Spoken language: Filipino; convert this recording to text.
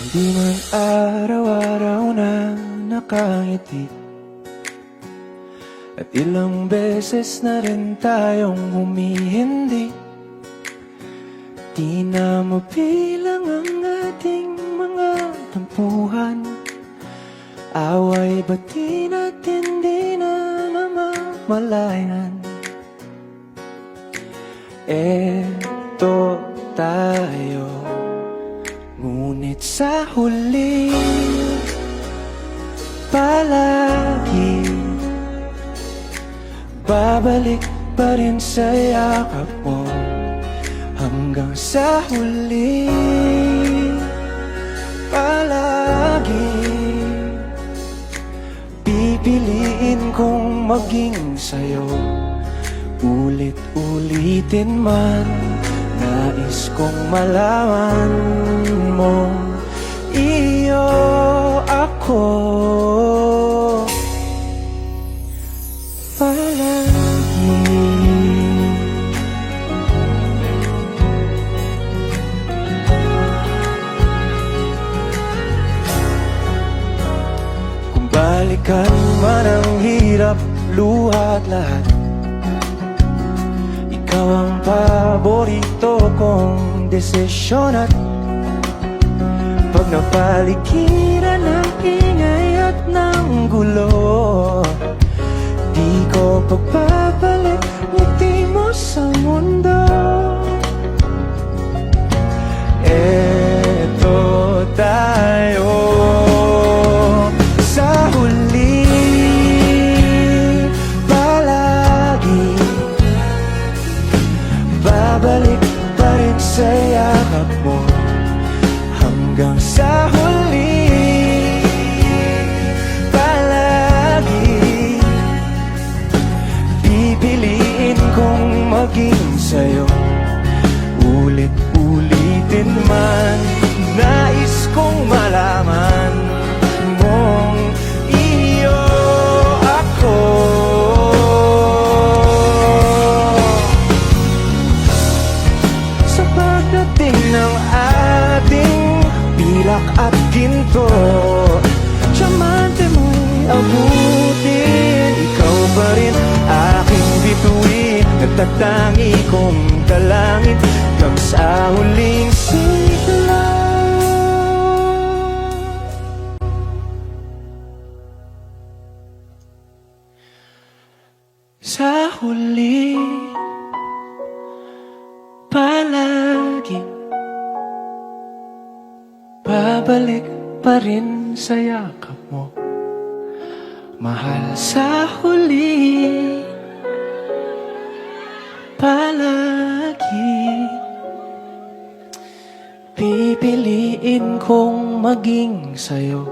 Di man araw-araw na nakangiti, at ilang beses na rin tayong humihindi. Di na mabilang ang ating mga tampuhan. Away ba't di natin di na namamalayan? Eto tayo, ngunit sa huli palagi babalik pa rin sa yakap mo. Hanggang sa huli palagi pipiliin kong maging sa'yo. Ulit-ulitin man, nais kong malaman mo, iyo ako palagi. Kung balikan man ang hirap, luha at lahat, ikaw ang paborito kong desisyon. At pag napaligiran ng ingay at ng gulo, di ko pagbabalik ngiti mo sa mundo. Eto tayo sa huli palagi, babalik pa rin sa yakap mo. Hanggang sa huli palagi pipiliin kong maging sa'yo. Ulit-ulitin man, nais kong malaman mong iyo ako. Sa pagdating ng ating pilak at ginto, diamante mo'y abutin, ikaw pa rin aking bituin. Nagtatangi kong dalangin hanggang sa huling sigla. Sa huli palagi babalik pa rin sa yakap mo, mahal. Sa huli palagi pipiliin kong maging sa'yo.